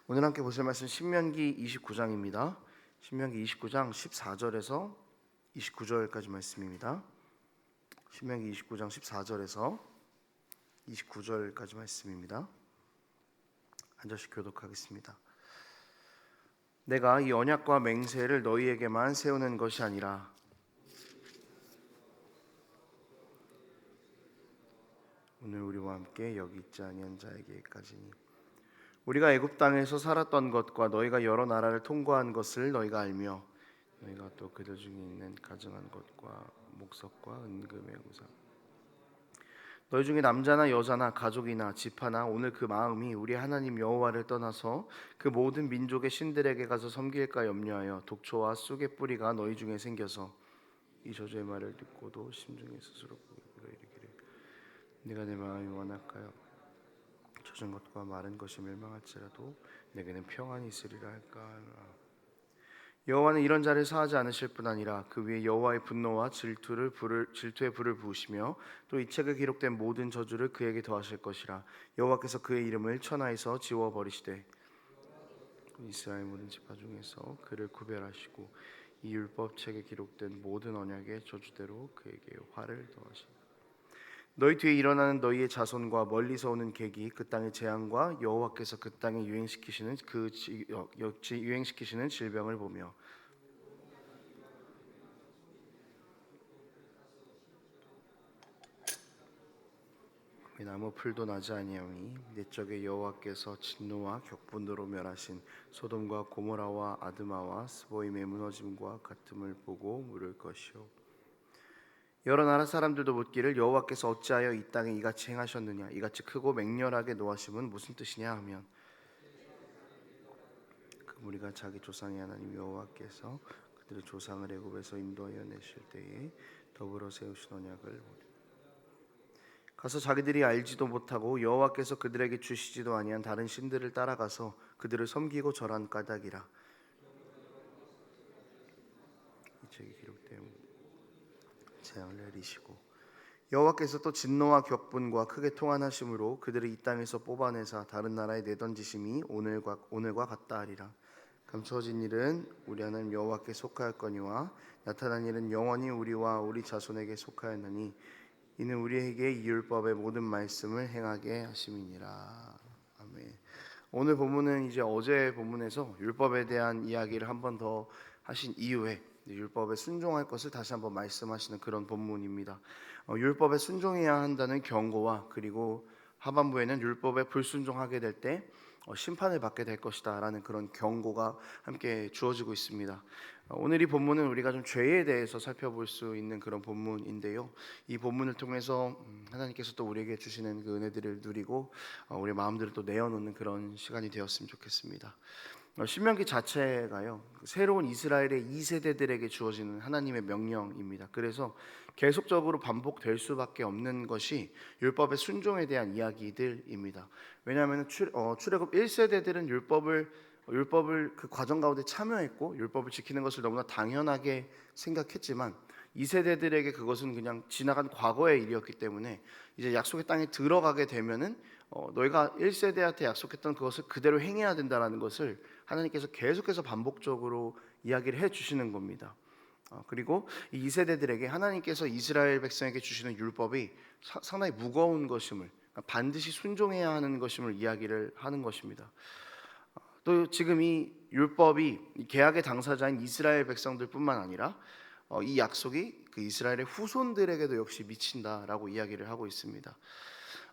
오늘 함께 보실 말씀 신명기 29장입니다. 신명기 29장 14절에서 29절까지 말씀입니다. 신명기 29장 14절에서 29절까지 말씀입니다. 한 절씩 교독하겠습니다. 내가 이 언약과 맹세를 너희에게만 세우는 것이 아니라 오늘 우리와 함께 여기 있지 아니한 자에게까지니 우리가 애굽 땅에서 살았던 것과 너희가 여러 나라를 통과한 것을 너희가 알며 너희가 또 그들 중에 있는 가증한 것과 목석과 은금의 우상 너희 중에 남자나 여자나 가족이나 집하나 오늘 그 마음이 우리 하나님 여호와를 떠나서 그 모든 민족의 신들에게 가서 섬길까 염려하여 독초와 쑥의 뿌리가 너희 중에 생겨서 이 저주의 말을 듣고도 심중에 스스로 이르기를 네가 내 마음이 완악하여 젖은 것과 마른 것이 멸망할지라도 내게는 평안이 있으리라 할까. 여호와는 이런 자를 사하지 않으실 뿐 아니라 그 위에 여호와의 분노와 질투의 불을 부으시며 또 이 책에 기록된 모든 저주를 그에게 더하실 것이라. 여호와께서 그의 이름을 천하에서 지워버리시되 이스라엘 모든 지파 중에서 그를 구별하시고 이 율법책에 기록된 모든 언약의 저주대로 그에게 화를 더하시니 너희 뒤에 일어나는 너희의 자손과 멀리서 오는 객이 그 땅의 재앙과 여호와께서 그 땅에 유행시키시는 질병을 보며 나무 풀도 나지 아니하니 내적에 여호와께서 진노와 격분으로 멸하신 소돔과 고모라와 아드마와 스보임의 무너짐과 같음을 보고 물을 것이요 여러 나라 사람들도 묻기를 여호와께서 어찌하여 이 땅에 이같이 행하셨느냐 이같이 크고 맹렬하게 노하심은 무슨 뜻이냐 하면 그 무리가 자기 조상의 하나님 여호와께서 그들의 조상을 애굽에서 인도하여 내실 때에 더불어 세우신 언약을 가서 자기들이 알지도 못하고 여호와께서 그들에게 주시지도 아니한 다른 신들을 따라가서 그들을 섬기고 절한 까닭이라. 이 책에 기록된 재앙을 내리시고 여호와께서 또 진노와 격분과 크게 통한하심으로 그들을 이 땅에서 뽑아내사 다른 나라에 내던지심이 오늘과 같다 하리라. 감추어진 일은 우리 하나님 여호와께 속하였거니와 나타난 일은 영원히 우리와 우리 자손에게 속하였나니 이는 우리에게 이 율법의 모든 말씀을 행하게 하심이니라. 아멘. 오늘 본문은 이제 어제 본문에서 율법에 대한 이야기를 한 번 더 하신 이후에 율법에 순종할 것을 다시 한번 말씀하시는 그런 본문입니다. 율법에 순종해야 한다는 경고와 그리고 하반부에는 율법에 불순종하게 될 때 심판을 받게 될 것이다 라는 그런 경고가 함께 주어지고 있습니다. 오늘 이 본문은 우리가 좀 죄에 대해서 살펴볼 수 있는 그런 본문인데요. 이 본문을 통해서 하나님께서 또 우리에게 주시는 그 은혜들을 누리고 우리 마음들을 또 내어놓는 그런 시간이 되었으면 좋겠습니다. 신명기 자체가요 새로운 이스라엘의 2세대들에게 주어지는 하나님의 명령입니다. 그래서 계속적으로 반복될 수밖에 없는 것이 율법의 순종에 대한 이야기들입니다. 왜냐하면 출애굽 1세대들은 율법을 그 과정 가운데 참여했고 율법을 지키는 것을 너무나 당연하게 생각했지만 2세대들에게 그것은 그냥 지나간 과거의 일이었기 때문에 이제 약속의 땅에 들어가게 되면은 너희가 1세대한테 약속했던 그것을 그대로 행해야 된다는 것을 하나님께서 계속해서 반복적으로 이야기를 해주시는 겁니다. 그리고 이 2세대들에게 하나님께서 이스라엘 백성에게 주시는 율법이 상당히 무거운 것임을 반드시 순종해야 하는 것임을 이야기를 하는 것입니다. 또 지금 이 율법이 계약의 당사자인 이스라엘 백성들뿐만 아니라 이 약속이 그 이스라엘의 후손들에게도 역시 미친다라고 이야기를 하고 있습니다.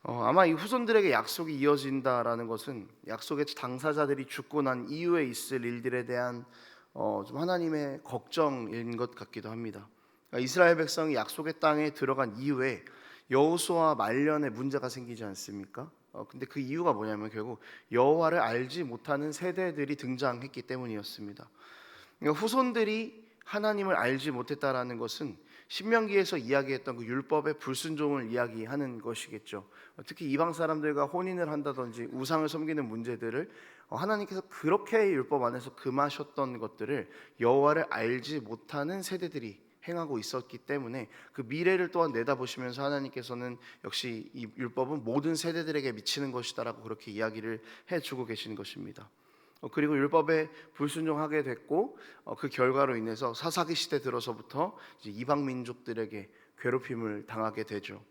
아마 이 후손들에게 약속이 이어진다라는 것은 약속의 당사자들이 죽고 난 이후에 있을 일들에 대한 좀 하나님의 걱정인 것 같기도 합니다. 그러니까 이스라엘 백성이 약속의 땅에 들어간 이후에 여호수아 말년에 문제가 생기지 않습니까? 근데 그 이유가 뭐냐면 결국 여호와를 알지 못하는 세대들이 등장했기 때문이었습니다. 그러니까 후손들이 하나님을 알지 못했다라는 것은 신명기에서 이야기했던 그 율법의 불순종을 이야기하는 것이겠죠. 특히 이방 사람들과 혼인을 한다든지 우상을 섬기는 문제들을 하나님께서 그렇게 율법 안에서 금하셨던 것들을 여호와를 알지 못하는 세대들이 행하고 있었기 때문에 그 미래를 또한 내다보시면서 하나님께서는 역시 이 율법은 모든 세대들에게 미치는 것이다라고 그렇게 이야기를 해주고 계시는 것입니다. 그리고 율법에 불순종하게 됐고 그 결과로 인해서 사사기 시대 들어서부터 이제 이방 민족들에게 괴롭힘을 당하게 되죠.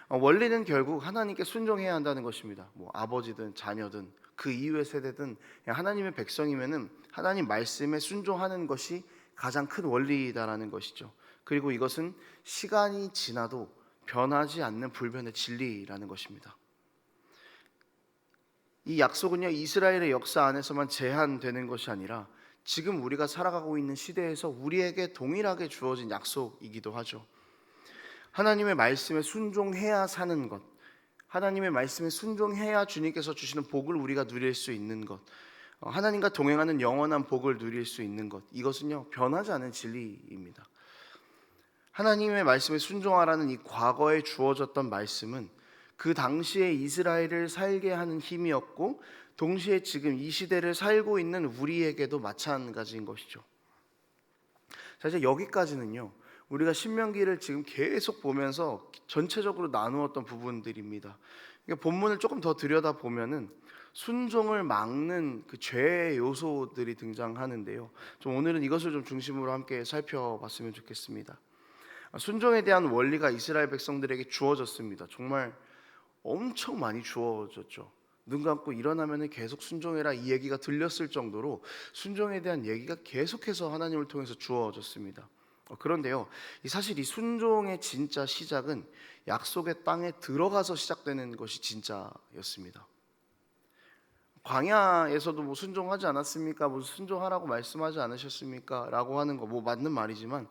원리는 결국 하나님께 순종해야 한다는 것입니다. 뭐 아버지든 자녀든 그 이후의 세대든 하나님의 백성이면은 하나님 말씀에 순종하는 것이 가장 큰 원리다라는 것이죠. 그리고 이것은 시간이 지나도 변하지 않는 불변의 진리라는 것입니다. 이 약속은요, 이스라엘의 역사 안에서만 제한되는 것이 아니라 지금 우리가 살아가고 있는 시대에서 우리에게 동일하게 주어진 약속이기도 하죠. 하나님의 말씀에 순종해야 사는 것, 하나님의 말씀에 순종해야 주님께서 주시는 복을 우리가 누릴 수 있는 것, 하나님과 동행하는 영원한 복을 누릴 수 있는 것, 이것은요 변하지 않은 진리입니다. 하나님의 말씀에 순종하라는 이 과거에 주어졌던 말씀은 그 당시에 이스라엘을 살게 하는 힘이었고, 동시에 지금 이 시대를 살고 있는 우리에게도 마찬가지인 것이죠. 자, 이제 여기까지는요 우리가 신명기를 지금 계속 보면서 전체적으로 나누었던 부분들입니다. 그러니까 본문을 조금 더 들여다보면은 순종을 막는 그 죄의 요소들이 등장하는데요, 좀 오늘은 이것을 좀 중심으로 함께 살펴봤으면 좋겠습니다. 순종에 대한 원리가 이스라엘 백성들에게 주어졌습니다. 정말 엄청 많이 주어졌죠. 눈 감고 일어나면 계속 순종해라, 이 얘기가 들렸을 정도로 순종에 대한 얘기가 계속해서 하나님을 통해서 주어졌습니다. 그런데요, 사실 이 순종의 진짜 시작은 약속의 땅에 들어가서 시작되는 것이 진짜였습니다. 광야에서도 뭐 순종하지 않았습니까? 뭐 순종하라고 말씀하지 않으셨습니까? 라고 하는 거 뭐 맞는 말이지만,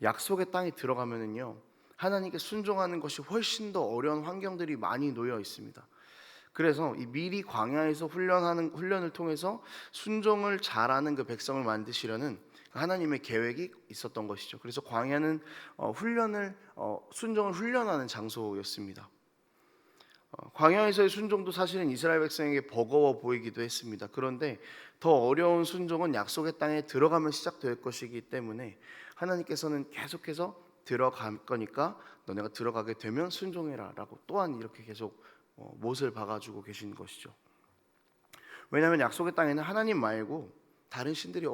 약속의 땅에 들어가면은요 하나님께 순종하는 것이 훨씬 더 어려운 환경들이 많이 놓여 있습니다. 그래서 이 미리 광야에서 훈련을 통해서 순종을 잘하는 그 백성을 만드시려는 하나님의 계획이 있었던 것이죠. 그래서 광야는 순종을 훈련하는 장소였습니다. 광야에서의 순종도 사실은 이스라엘 백성에게 버거워 보이기도 했습니다. 그런데 더 어려운 순종은 약속의 땅에 들어가면 시작될 것이기 때문에 하나님께서는 계속해서 들어갈 거니까 너네가 들어가게 되면 순종해라 라고 또한 이렇게 계속 못을 박아주고 계신 것이죠. 왜냐하면 약속의 땅에는 하나님 말고 다른 신들이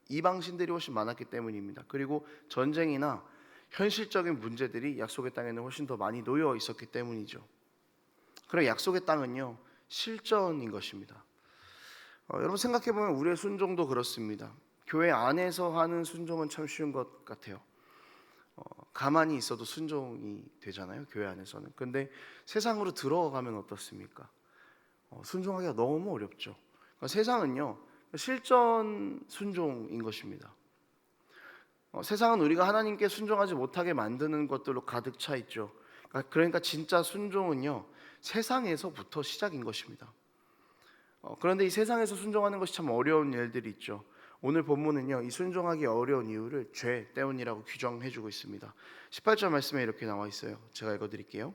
이방 신들이 훨씬 많았기 때문입니다. 그리고 전쟁이나 현실적인 문제들이 약속의 땅에는 훨씬 더 많이 놓여 있었기 때문이죠. 그리고 약속의 땅은요 실전인 것입니다. 여러분 생각해보면 우리의 순종도 그렇습니다. 교회 안에서 하는 순종은 참 쉬운 것 같아요. 가만히 있어도 순종이 되잖아요, 교회 안에서는. 근데 세상으로 들어가면 어떻습니까? 순종하기가 너무 어렵죠. 그러니까 세상은요 실전 순종인 것입니다. 세상은 우리가 하나님께 순종하지 못하게 만드는 것들로 가득 차 있죠. 그러니까 진짜 순종은요 세상에서부터 시작인 것입니다. 그런데 이 세상에서 순종하는 것이 참 어려운 일들이 있죠. 오늘 본문은요 이 순종하기 어려운 이유를 죄 때문이라고 규정해주고 있습니다. 18절 말씀에 이렇게 나와 있어요. 제가 읽어드릴게요.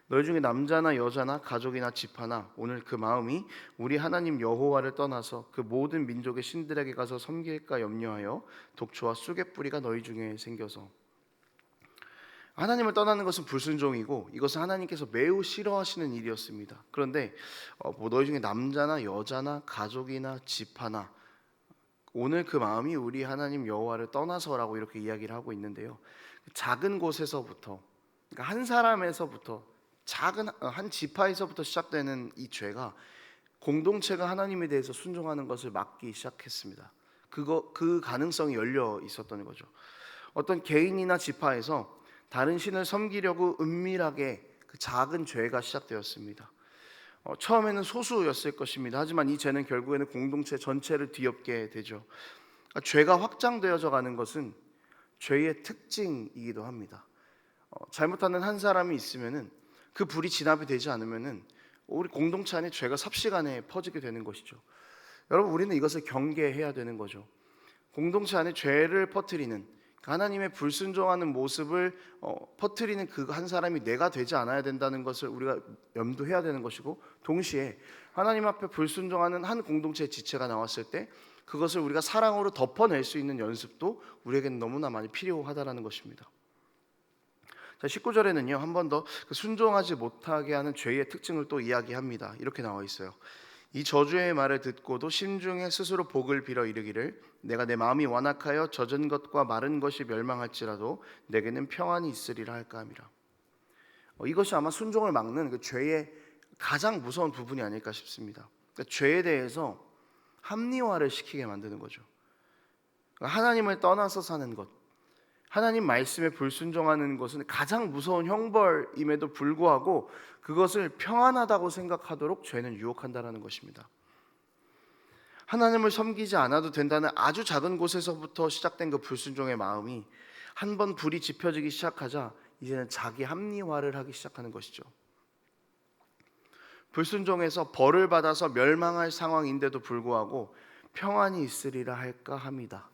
너희 중에 남자나 여자나 가족이나 집하나 오늘 그 마음이 우리 하나님 여호와를 떠나서 그 모든 민족의 신들에게 가서 섬길까 염려하여 독초와 쑥의 뿌리가 너희 중에 생겨서. 하나님을 떠나는 것은 불순종이고 이것은 하나님께서 매우 싫어하시는 일이었습니다. 그런데 너희 중에 남자나 여자나 가족이나 집하나 오늘 그 마음이 우리 하나님 여호와를 떠나서라고 이렇게 이야기를 하고 있는데요, 작은 곳에서부터, 그러니까 한 사람에서부터, 작은 한 지파에서부터 시작되는 이 죄가 공동체가 하나님에 대해서 순종하는 것을 막기 시작했습니다. 그 가능성이 열려 있었던 거죠. 어떤 개인이나 지파에서 다른 신을 섬기려고 은밀하게 그 작은 죄가 시작되었습니다. 처음에는 소수였을 것입니다. 하지만 이 죄는 결국에는 공동체 전체를 뒤엎게 되죠. 죄가 확장되어져 가는 것은 죄의 특징이기도 합니다. 잘못하는 한 사람이 있으면은 그 불이 진압이 되지 않으면은 우리 공동체 안에 죄가 삽시간에 퍼지게 되는 것이죠. 여러분, 우리는 이것을 경계해야 되는 거죠. 공동체 안에 죄를 퍼뜨리는, 하나님의 불순종하는 모습을 퍼뜨리는 그 한 사람이 내가 되지 않아야 된다는 것을 우리가 염두해야 되는 것이고, 동시에 하나님 앞에 불순종하는 한 공동체의 지체가 나왔을 때 그것을 우리가 사랑으로 덮어낼 수 있는 연습도 우리에게는 너무나 많이 필요하다는 것입니다. 자, 19절에는요 한 번 더 그 순종하지 못하게 하는 죄의 특징을 또 이야기합니다. 이렇게 나와 있어요. 이 저주의 말을 듣고도 심중에 스스로 복을 빌어 이르기를 내가 내 마음이 완악하여 젖은 것과 마른 것이 멸망할지라도 내게는 평안이 있으리라 할까 함이라. 이것이 아마 순종을 막는 그 죄의 가장 무서운 부분이 아닐까 싶습니다. 그러니까 죄에 대해서 합리화를 시키게 만드는 거죠. 그러니까 하나님을 떠나서 사는 것, 하나님 말씀에 불순종하는 것은 가장 무서운 형벌임에도 불구하고 그것을 평안하다고 생각하도록 죄는 유혹한다라는 것입니다. 하나님을 섬기지 않아도 된다는 아주 작은 곳에서부터 시작된 그 불순종의 마음이 한 번 불이 지펴지기 시작하자 이제는 자기 합리화를 하기 시작하는 것이죠. 불순종에서 벌을 받아서 멸망할 상황인데도 불구하고 평안이 있으리라 할까 합니다.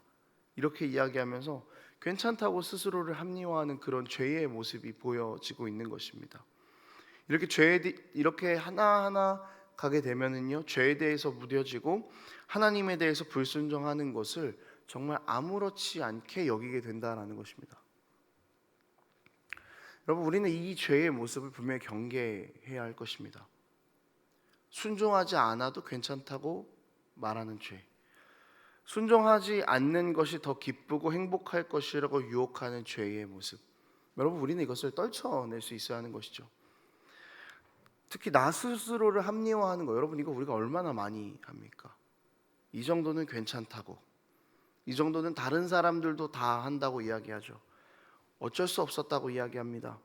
이렇게 이야기하면서 괜찮다고 스스로를 합리화하는 그런 죄의 모습이 보여지고 있는 것입니다. 이렇게 하나하나 가게 되면은요, 죄에 대해서 무뎌지고 하나님에 대해서 불순종하는 것을 정말 아무렇지 않게 여기게 된다라는 것입니다. 여러분, 우리는 이 죄의 모습을 분명히 경계해야 할 것입니다. 순종하지 않아도 괜찮다고 말하는 죄, 순종하지 않는 것이 더 기쁘고 행복할 것이라고 유혹하는 죄의 모습, 여러분, 우리는 이것을 떨쳐낼 수 있어야 하는 것이죠. 특히 나 스스로를 합리화하는 거, 여러분, 이거 우리가 얼마나 많이 합니까? 이 정도는 괜찮다고, 이 정도는 다른 사람들도 다 한다고 이야기하죠. 어쩔 수 없었다고 이야기합니다.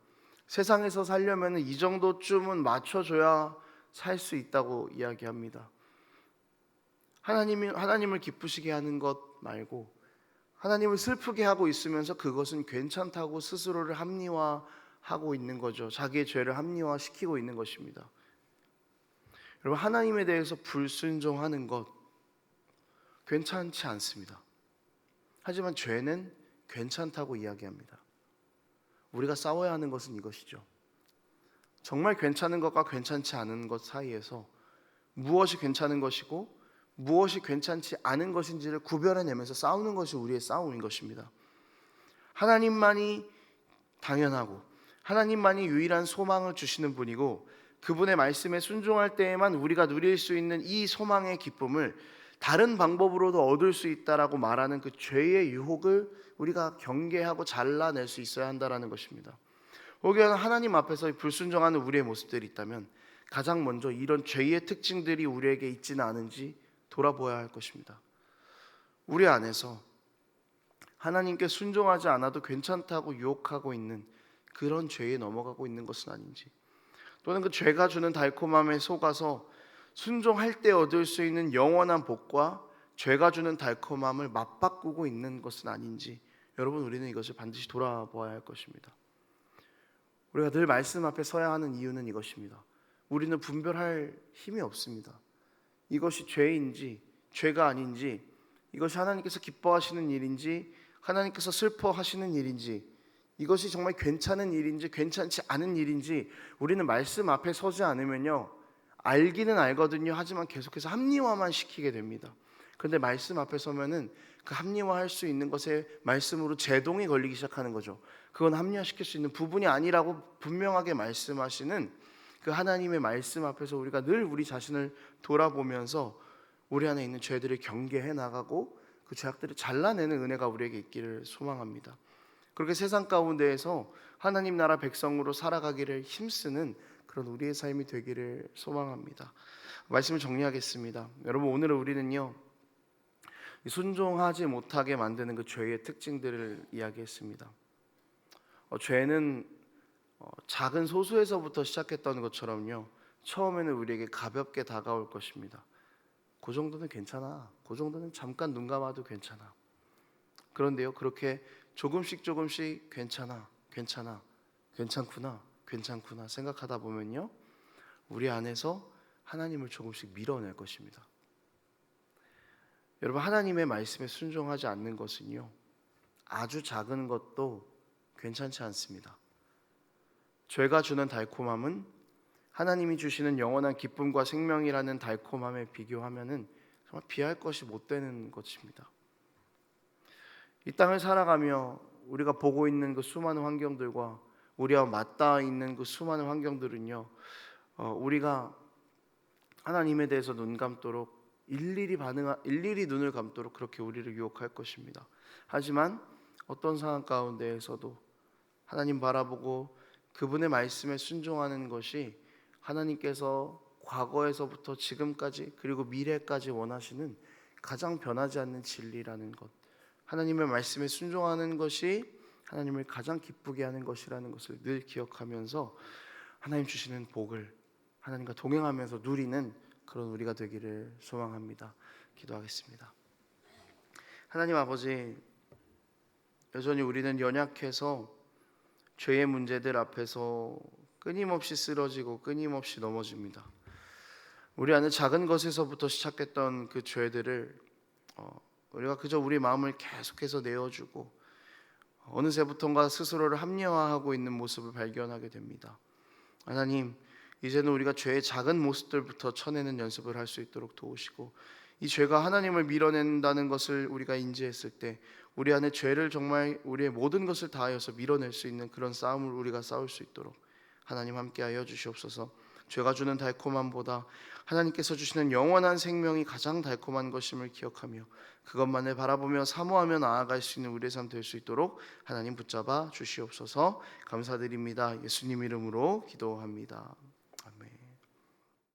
세상에서 살려면 이 정도쯤은 맞춰줘야 살 수 있다고 이야기합니다. 하나님을 기쁘시게 하는 것 말고 하나님을 슬프게 하고 있으면서 그것은 괜찮다고 스스로를 합리화하고 있는 거죠. 자기의 죄를 합리화시키고 있는 것입니다. 여러분, 하나님에 대해서 불순종하는 것 괜찮지 않습니다. 하지만 죄는 괜찮다고 이야기합니다. 우리가 싸워야 하는 것은 이것이죠. 정말 괜찮은 것과 괜찮지 않은 것 사이에서 무엇이 괜찮은 것이고 무엇이 괜찮지 않은 것인지를 구별해내면서 싸우는 것이 우리의 싸움인 것입니다. 하나님만이 당연하고 하나님만이 유일한 소망을 주시는 분이고 그분의 말씀에 순종할 때에만 우리가 누릴 수 있는 이 소망의 기쁨을 다른 방법으로도 얻을 수 있다라고 말하는 그 죄의 유혹을 우리가 경계하고 잘라낼 수 있어야 한다라는 것입니다. 혹여나 하나님 앞에서 불순종하는 우리의 모습들이 있다면 가장 먼저 이런 죄의 특징들이 우리에게 있지는 않은지 돌아보아야 할 것입니다. 우리 안에서 하나님께 순종하지 않아도 괜찮다고 유혹하고 있는 그런 죄에 넘어가고 있는 것은 아닌지, 또는 그 죄가 주는 달콤함에 속아서 순종할 때 얻을 수 있는 영원한 복과 죄가 주는 달콤함을 맞바꾸고 있는 것은 아닌지, 여러분, 우리는 이것을 반드시 돌아보아야 할 것입니다. 우리가 늘 말씀 앞에 서야 하는 이유는 이것입니다. 우리는 분별할 힘이 없습니다. 이것이 죄인지 죄가 아닌지, 이것이 하나님께서 기뻐하시는 일인지 하나님께서 슬퍼하시는 일인지, 이것이 정말 괜찮은 일인지 괜찮지 않은 일인지 우리는 말씀 앞에 서지 않으면요, 알기는 알거든요. 하지만 계속해서 합리화만 시키게 됩니다. 그런데 말씀 앞에 서면은 그 합리화할 수 있는 것에 말씀으로 제동이 걸리기 시작하는 거죠. 그건 합리화시킬 수 있는 부분이 아니라고 분명하게 말씀하시는 그 하나님의 말씀 앞에서 우리가 늘 우리 자신을 돌아보면서 우리 안에 있는 죄들을 경계해 나가고 그 죄악들을 잘라내는 은혜가 우리에게 있기를 소망합니다. 그렇게 세상 가운데에서 하나님 나라 백성으로 살아가기를 힘쓰는 그런 우리의 삶이 되기를 소망합니다. 말씀을 정리하겠습니다. 여러분, 오늘 우리는요, 순종하지 못하게 만드는 그 죄의 특징들을 이야기했습니다. 죄는 작은 소수에서부터 시작했던 것처럼요, 처음에는 우리에게 가볍게 다가올 것입니다. 그 정도는 괜찮아, 그 정도는 잠깐 눈 감아도 괜찮아. 그런데요, 그렇게 조금씩 괜찮구나 생각하다 보면요, 우리 안에서 하나님을 조금씩 밀어낼 것입니다. 여러분, 하나님의 말씀에 순종하지 않는 것은요, 아주 작은 것도 괜찮지 않습니다. 죄가 주는 달콤함은 하나님이 주시는 영원한 기쁨과 생명이라는 달콤함에 비교하면은 정말 비할 것이 못 되는 것입니다. 이 땅을 살아가며 우리가 보고 있는 그 수많은 환경들과 우리와 맞닿아 있는 그 수많은 환경들은요, 우리가 하나님에 대해서 눈 감도록 일일이 눈을 감도록 그렇게 우리를 유혹할 것입니다. 하지만 어떤 상황 가운데에서도 하나님 바라보고 그분의 말씀에 순종하는 것이 하나님께서 과거에서부터 지금까지 그리고 미래까지 원하시는 가장 변하지 않는 진리라는 것, 하나님의 말씀에 순종하는 것이 하나님을 가장 기쁘게 하는 것이라는 것을 늘 기억하면서 하나님 주시는 복을 하나님과 동행하면서 누리는 그런 우리가 되기를 소망합니다. 기도하겠습니다. 하나님 아버지, 여전히 우리는 연약해서 죄의 문제들 앞에서 끊임없이 쓰러지고 끊임없이 넘어집니다. 우리 안에 작은 것에서부터 시작했던 그 죄들을 우리가 그저 우리 마음을 계속해서 내어주고 어느새부턴가 스스로를 합리화하고 있는 모습을 발견하게 됩니다. 하나님, 이제는 우리가 죄의 작은 모습들부터 쳐내는 연습을 할 수 있도록 도우시고, 이 죄가 하나님을 밀어낸다는 것을 우리가 인지했을 때 우리 안에 죄를 정말 우리의 모든 것을 다하여서 밀어낼 수 있는 그런 싸움을 우리가 싸울 수 있도록 하나님 함께하여 주시옵소서. 죄가 주는 달콤함보다 하나님께서 주시는 영원한 생명이 가장 달콤한 것임을 기억하며 그것만을 바라보며 사모하며 나아갈 수 있는 우리의 삶 될 수 있도록 하나님 붙잡아 주시옵소서. 감사드립니다. 예수님 이름으로 기도합니다.